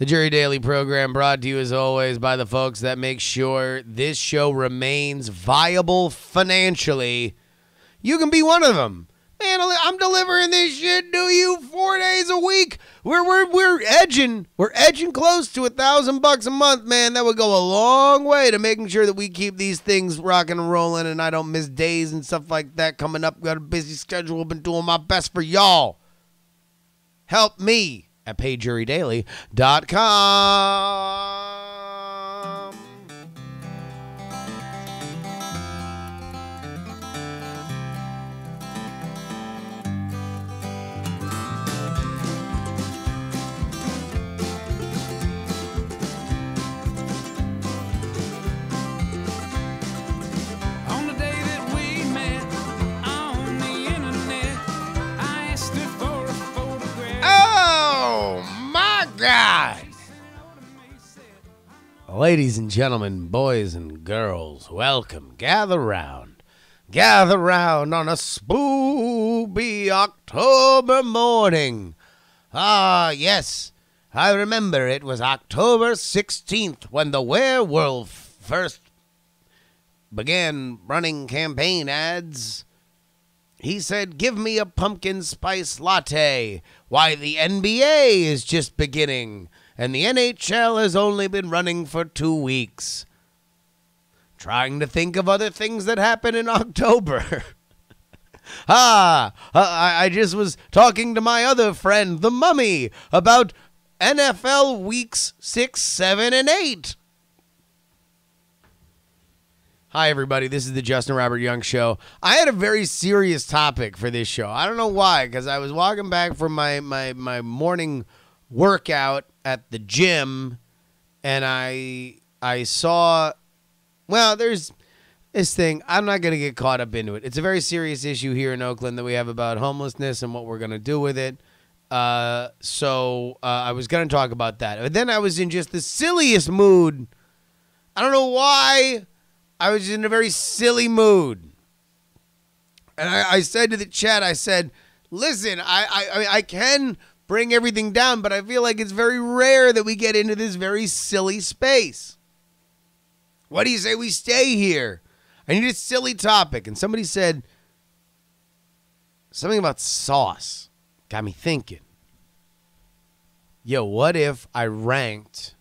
The JuRY Daily program brought to you as always by the folks that make sure this show remains viable financially. You can be one of them. Man, I'm delivering this shit to you 4 days a week. We're edging close to $1,000 a month, man. That would go a long way to making sure that we keep these things rocking and rolling and I don't miss days and stuff like that coming up. Got a busy schedule. Been doing my best for y'all. Help me at payjury.com. On the day that we met on the internet, I asked her for a photograph. Oh, my God. Ladies and gentlemen, boys and girls, welcome. Gather round on a spooky October morning. Ah, yes, I remember it was October 16th when the werewolf first began running campaign ads. He said, "Give me a pumpkin spice latte." Why, the NBA is just beginning, and the NHL has only been running for 2 weeks. Trying to think of other things that happen in October. I just was talking to my other friend, the Mummy, about NFL weeks 6, 7, and 8. Hi, everybody. This is the Justin Robert Young Show. I had a very serious topic for this show. I don't know why, because I was walking back from my morning workout at the gym, and I saw, well, there's this thing. I'm not going to get caught up into it. It's a very serious issue here in Oakland that we have about homelessness and what we're going to do with it. So I was going to talk about that. But then I was in just the silliest mood. I don't know why. I was in a very silly mood. And I said to the chat, I said, listen, I can bring everything down, but I feel like it's very rare that we get into this very silly space. What do you say we stay here? I need a silly topic. And somebody said something about sauce. Got me thinking. Yo, what if I ranked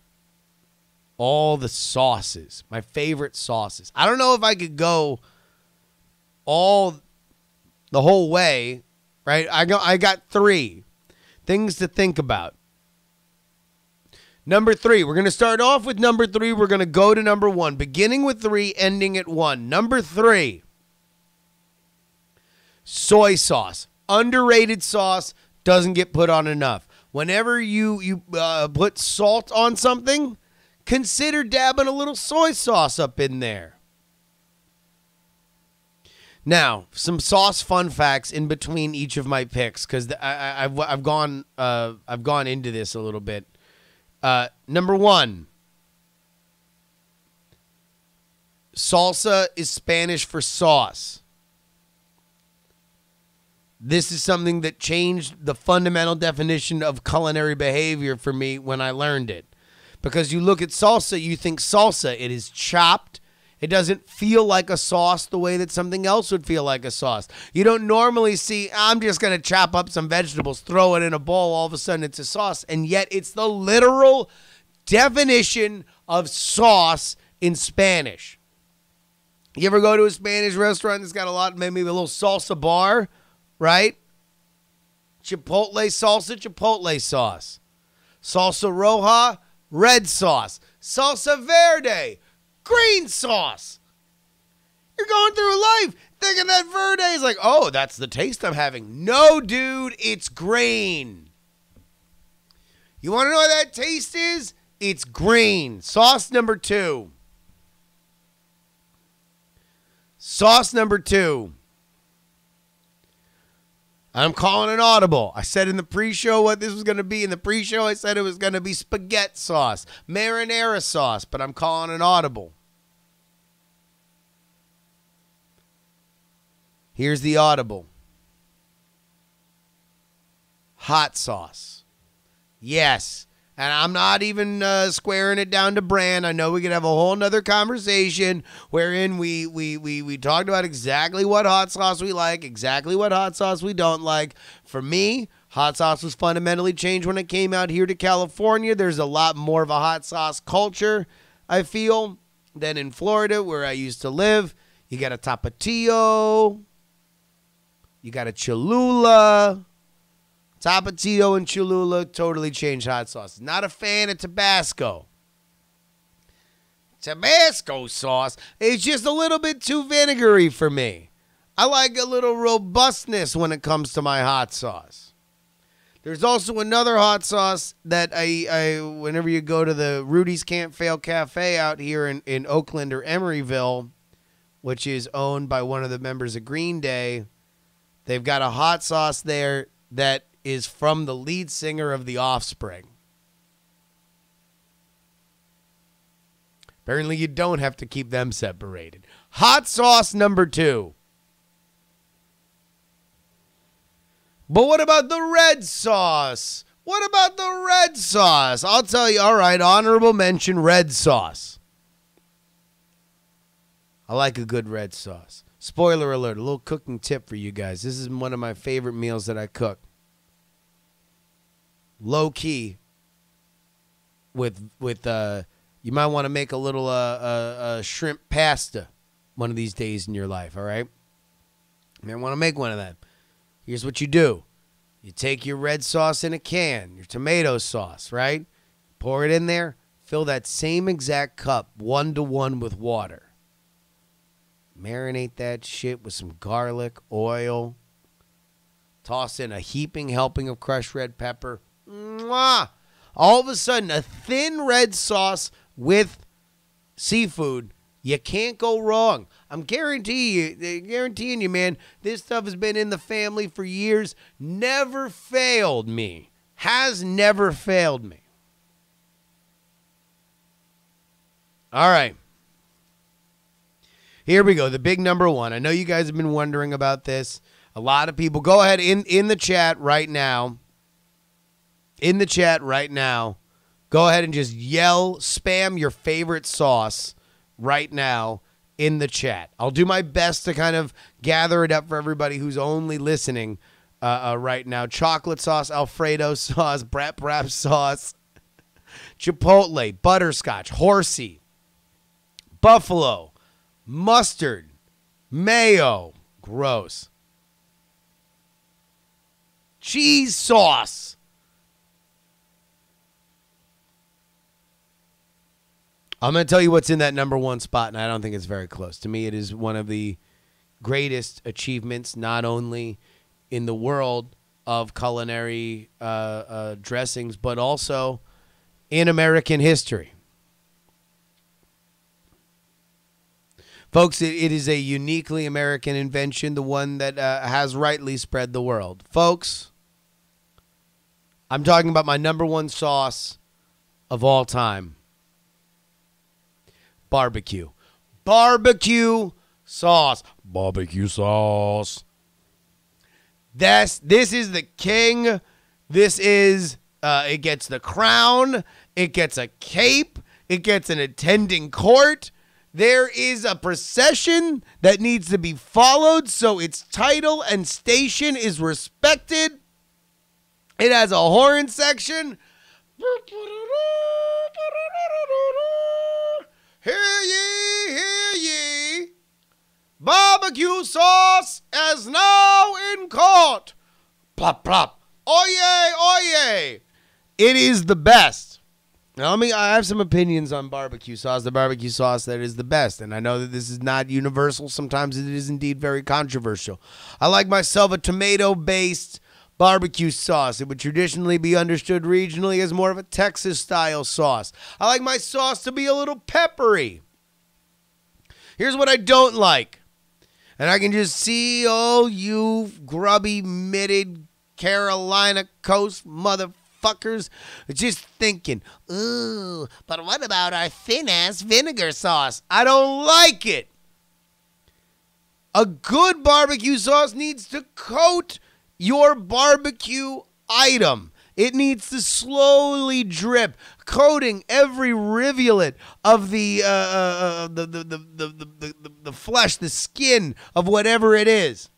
all the sauces, my favorite sauces? I don't know if I could go the whole way, right? I got 3 things to think about. Number 3, we're going to start off with number 3. We're going to go to number 1, beginning with 3, ending at 1. Number 3, soy sauce. Underrated sauce, doesn't get put on enough. Whenever you put salt on something, consider dabbing a little soy sauce up in there. Now, some sauce fun facts in between each of my picks, because I've gone into this a little bit. Number 1, salsa is Spanish for sauce. This is something that changed the fundamental definition of culinary behavior for me when I learned it. Because you look at salsa, you think salsa. It is chopped. It doesn't feel like a sauce the way that something else would feel like a sauce. You don't normally see, I'm just going to chop up some vegetables, throw it in a bowl, all of a sudden it's a sauce. And yet it's the literal definition of sauce in Spanish. You ever go to a Spanish restaurant that's got a lot, maybe a little salsa bar, right? Chipotle chipotle sauce. Salsa roja, red sauce. Salsa verde, green sauce. You're going through life thinking that verde is like, oh, that's the taste I'm having. No, dude, it's green. You want to know what that taste is? It's green. Sauce number 2. Sauce number 2. I'm calling an audible. I said in the pre-show what this was going to be. In the pre-show, I said it was going to be spaghetti sauce, marinara sauce, but I'm calling an audible. Here's the audible. Hot sauce. Yes, And I'm not even squaring it down to brand. I know we could have a whole nother conversation wherein we talked about exactly what hot sauce we like, exactly what hot sauce we don't like. For me, hot sauce was fundamentally changed when it came out here to California. There's a lot more of a hot sauce culture, I feel, than in Florida where I used to live. You got a Tapatio. You got a Cholula. Tapatio and Cholula totally changed hot sauce. Not a fan of Tabasco. Tabasco sauce is just a little bit too vinegary for me. I like a little robustness when it comes to my hot sauce. There's also another hot sauce that I whenever you go to the Rudy's Can't Fail Cafe out here in Oakland or Emeryville, which is owned by one of the members of Green Day, they've got a hot sauce there that is from the lead singer of The Offspring. Apparently you don't have to keep them separated. Hot sauce number 2. But what about the red sauce? What about the red sauce? I'll tell you, all right, honorable mention, red sauce. I like a good red sauce. Spoiler alert, a little cooking tip for you guys. This is one of my favorite meals that I cook. Low key with you might want to make a little shrimp pasta one of these days in your life, all right? You might want to make one of them. Here's what you do. You take your red sauce in a can, your tomato sauce, right? Pour it in there. Fill that same exact cup 1-to-1 with water. Marinate that shit with some garlic, oil. Toss in a heaping helping of crushed red pepper. Mwah! All of a sudden, a thin red sauce with seafood. You can't go wrong. I'm guaranteeing you, man, this stuff has been in the family for years. Never failed me. Has never failed me. All right. Here we go. The big number 1. I know you guys have been wondering about this. A lot of people. Go ahead in the chat right now. In the chat right now. Go ahead and just yell, spam your favorite sauce right now in the chat. I'll do my best to kind of gather it up for everybody who's only listening right now. Chocolate sauce, Alfredo sauce, brap sauce, chipotle, butterscotch, horsey, buffalo, mustard, mayo, gross, cheese sauce. I'm going to tell you what's in that number 1 spot, and I don't think it's very close. To me, it is one of the greatest achievements, not only in the world of culinary dressings, but also in American history. Folks, it is a uniquely American invention, the one that has rightly spread the world. Folks, I'm talking about my number 1 sauce of all time. Barbecue. Barbecue sauce. Barbecue sauce. This is the king. This is, it gets the crown. It gets a cape. It gets an attending court. There is a procession that needs to be followed so its title and station is respected. It has a horn section. Hear ye, hear ye. Barbecue sauce is now in court. Plop, plop. Oye, oye. It is the best. Now, I have some opinions on barbecue sauce, the barbecue sauce that is the best. And I know that this is not universal. Sometimes it is indeed very controversial. I like myself a tomato-based barbecue sauce. It would traditionally be understood regionally as more of a Texas-style sauce. I like my sauce to be a little peppery. Here's what I don't like. And I can just see all you grubby, mitted Carolina Coast motherfuckers just thinking, ooh, but what about our thin-ass vinegar sauce? I don't like it. A good barbecue sauce needs to coat your barbecue item. It needs to slowly drip, coating every rivulet of the flesh, the skin of whatever it is.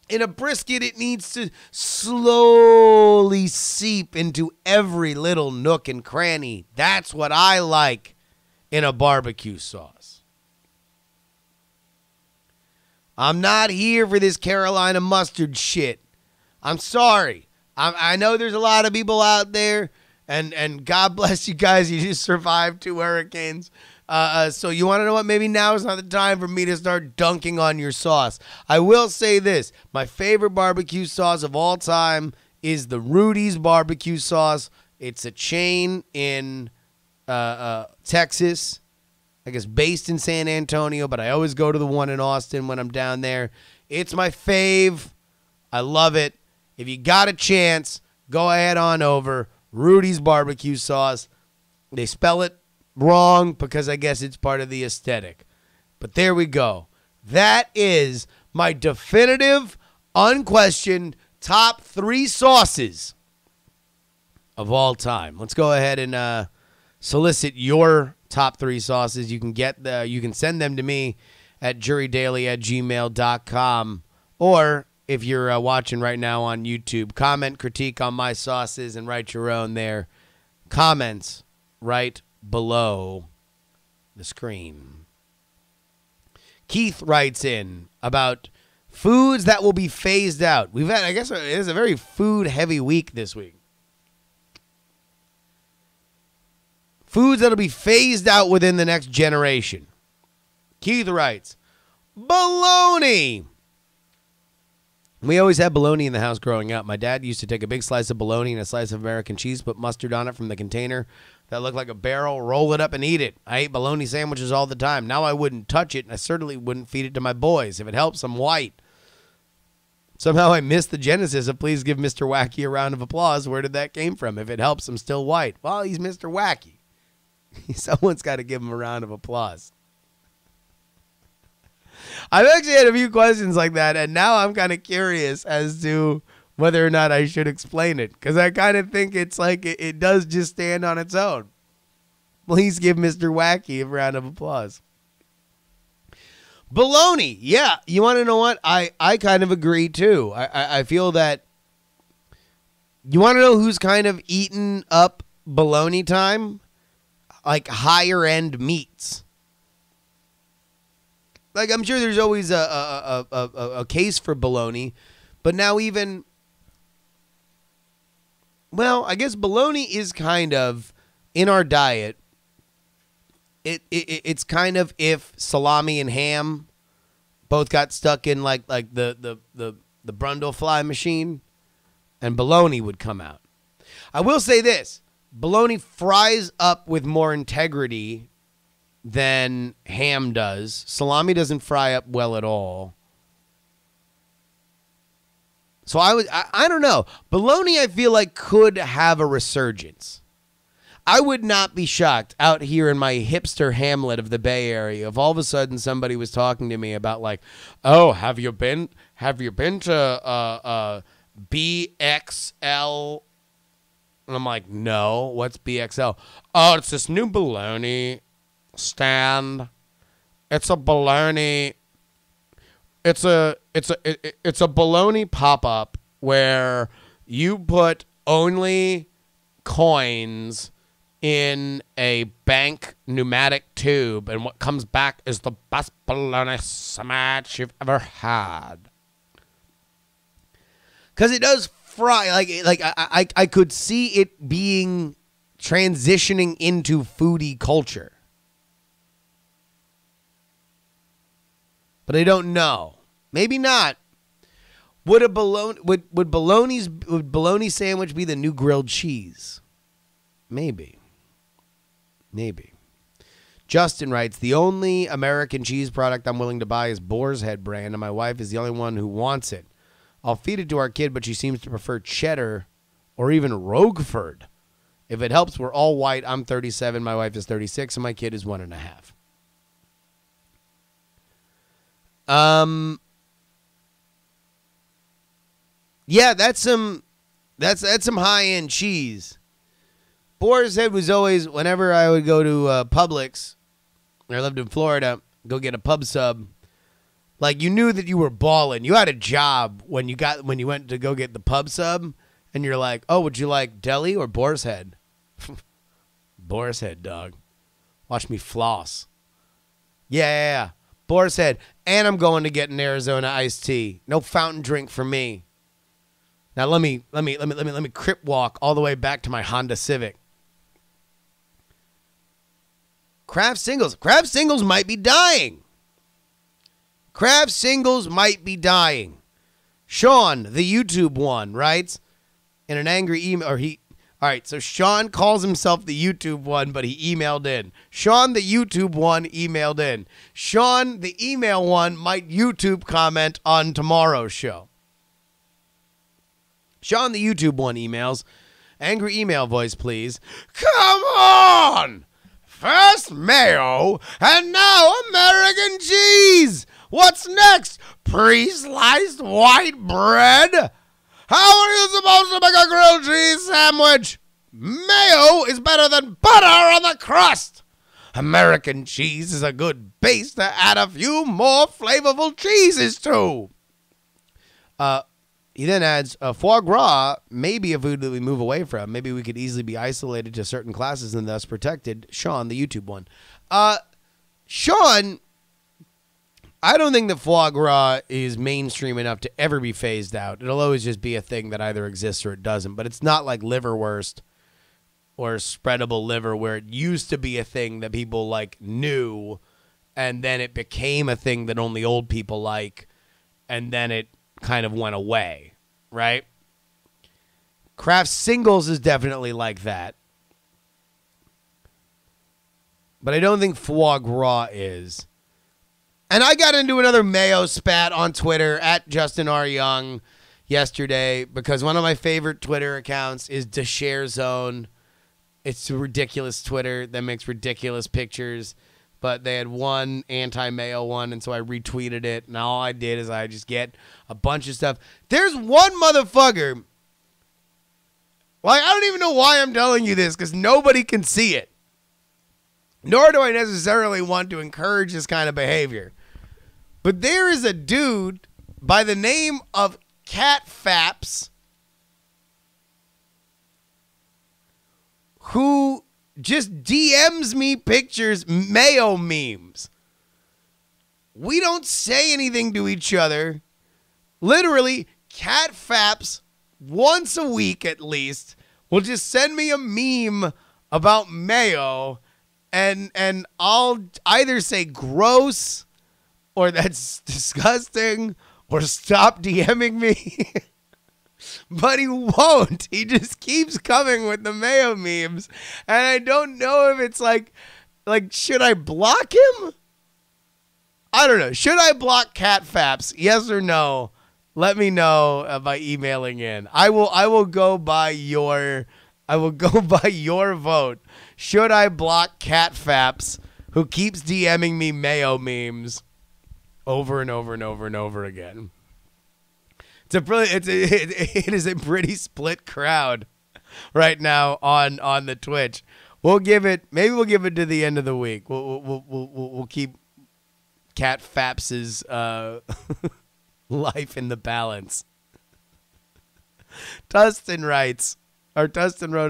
In a brisket, it needs to slowly seep into every little nook and cranny. That's what I like in a barbecue sauce. I'm not here for this Carolina mustard shit. I'm sorry. I know there's a lot of people out there, and God bless you guys. You just survived 2 hurricanes. So you want to know what? Maybe now is not the time for me to start dunking on your sauce. I will say this. My favorite barbecue sauce of all time is the Rudy's barbecue sauce. It's a chain in Texas, I guess based in San Antonio, but I always go to the one in Austin when I'm down there. It's my fave. I love it. If you got a chance, go ahead on over. Rudy's barbecue sauce. They spell it wrong because I guess it's part of the aesthetic. But there we go. That is my definitive, unquestioned top 3 sauces of all time. Let's go ahead and solicit your top 3 sauces. You can send them to me at jurydaily@gmail.com, or if you're watching right now on YouTube, comment, critique on my sauces, and write your own there. Comments right below the screen. Keith writes in about foods that will be phased out. I guess it is a very food-heavy week this week. Foods that'll be phased out within the next generation. Keith writes, bologna. We always had bologna in the house growing up. My dad used to take a big slice of bologna and a slice of American cheese, put mustard on it from the container that looked like a barrel, roll it up and eat it. I ate bologna sandwiches all the time. Now I wouldn't touch it, and I certainly wouldn't feed it to my boys. If it helps, I'm white. Somehow I missed the genesis of please give Mr. Wacky a round of applause. Where did that came from? If it helps, I'm still white. Well, he's Mr. Wacky. Someone's got to give him a round of applause. I've actually had a few questions like that, and now I'm kind of curious as to whether or not I should explain it, because I kind of think it's like it does just stand on its own. Please give Mr. Wacky a round of applause. Bologna. Yeah, you want to know what? I kind of agree, too. I feel that you want to know who's kind of eaten up bologna time? Like higher-end meats. Like, I'm sure there's always a case for bologna, but now even, well, I guess bologna is kind of, in our diet, it's kind of if salami and ham both got stuck in like the Brundle fly machine, and bologna would come out. I will say this, bologna fries up with more integrity than ham does. Salami doesn't fry up well at all. So I don't know. Bologna, I feel like, could have a resurgence. I would not be shocked out here in my hipster hamlet of the Bay Area if all of a sudden somebody was talking to me about like, oh, have you been to BXL? And I'm like, no, what's BXL? Oh, it's this new bologna stand. It's a bologna. It's a bologna pop-up where you put only coins in a bank pneumatic tube, and what comes back is the best bologna sandwich you've ever had. Because it does fry. I could see it being transitioning into foodie culture. But I don't know. Maybe not. Would bologna sandwich be the new grilled cheese? Maybe. Justin writes, the only American cheese product I'm willing to buy is Boar's Head brand, and my wife is the only one who wants it. I'll feed it to our kid, but she seems to prefer cheddar or even Roquefort. If it helps, we're all white. I'm 37, my wife is 36, and my kid is 1.5. Yeah, that's some That's some high-end cheese. Boar's Head was always, whenever I would go to Publix, when I lived in Florida, go get a pub sub, like you knew that you were balling. You had a job when you went to go get the pub sub, and you're like, oh, would you like deli or Boar's Head? Boar's Head, dog. Watch me floss. Yeah. Boar's Head. And I'm going to get an Arizona iced tea. No fountain drink for me. Now let me crip walk all the way back to my Honda Civic. Craft singles. Craft singles might be dying. Craft singles might be dying. Sean, the YouTube one, writes in an angry email, all right, so Sean calls himself the YouTube one, but he emailed in. Sean, the YouTube one, emailed in. Sean, the email one, might YouTube comment on tomorrow's show. Sean, the YouTube one, emails. Angry email voice, please. Come on! First mayo, and now American cheese! What's next? Pre-sliced white bread? How are you supposed to make a grilled cheese sandwich? Mayo is better than butter on the crust. American cheese is a good base to add a few more flavorful cheeses to. He then adds, foie gras may be a food that we move away from. Maybe we could easily be isolated to certain classes and thus protected. Sean, the YouTube one. Sean, I don't think that foie gras is mainstream enough to ever be phased out. It'll always just be a thing that either exists or it doesn't. But it's not like liverwurst or spreadable liver where it used to be a thing that people like knew and then it became a thing that only old people like and then it kind of went away, right? Craft singles is definitely like that. But I don't think foie gras is. And I got into another mayo spat on Twitter at Justin R. Young yesterday because one of my favorite Twitter accounts is The Share Zone. It's a ridiculous Twitter that makes ridiculous pictures, but they had one anti-mayo one, and so I retweeted it, and all I did is I just get a bunch of stuff. There's one motherfucker. Like, I don't even know why I'm telling you this because nobody can see it. Nor do I necessarily want to encourage this kind of behavior. But there is a dude by the name of Cat Faps who just DMs me pictures, mayo memes. We don't say anything to each other. Literally, Cat Faps, once a week at least, will just send me a meme about mayo, and I'll either say gross, or that's disgusting, or stop DMing me. But he won't. He just keeps coming with the mayo memes. And I don't know if it's like, should I block him? I don't know. Should I block Cat Faps? Yes or no? Let me know by emailing in. I will go by your vote. Should I block Cat Faps, who keeps DMing me mayo memes over and over and over and over again? It is a pretty split crowd right now on the Twitch. We'll give it to the end of the week. We'll keep Cat Faps's life in the balance. Dustin wrote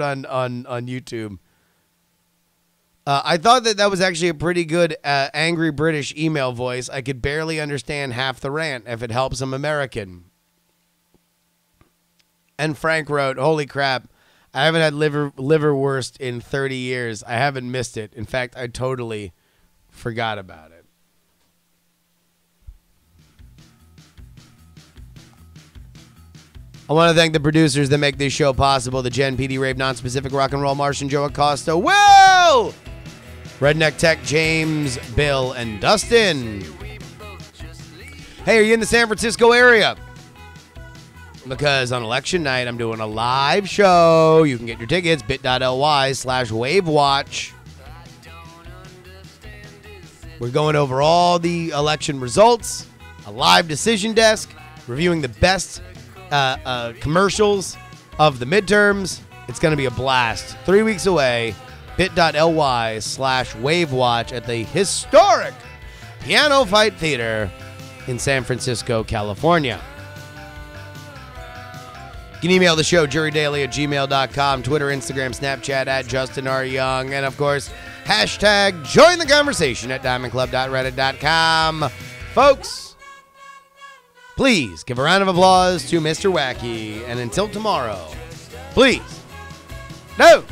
on YouTube. I thought that was actually a pretty good angry British email voice. I could barely understand half the rant. If it helps, I'm American. And Frank wrote, holy crap, I haven't had liverwurst in 30 years. I haven't missed it. In fact, I totally forgot about it. I want to thank the producers that make this show possible. The Gen PD Rave, Non-Specific Rock and Roll, Martian Joe Acosta, Will! Redneck Tech, James, Bill, and Dustin. Hey, are you in the San Francisco area? Because on election night, I'm doing a live show. You can get your tickets, bit.ly/wavewatch. We're going over all the election results, a live decision desk, reviewing the best commercials of the midterms. It's going to be a blast. 3 weeks away, bit.ly/wavewatch at the historic Piano Fight Theater in San Francisco, California. You can email the show, jurydaily@gmail.com, Twitter, Instagram, Snapchat @JustinRYoung, and of course, hashtag join the conversation at diamondclub.reddit.com. Folks, please give a round of applause to Mr. Wacky, and until tomorrow, please, no.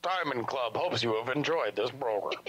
Diamond Club hopes you have enjoyed this program.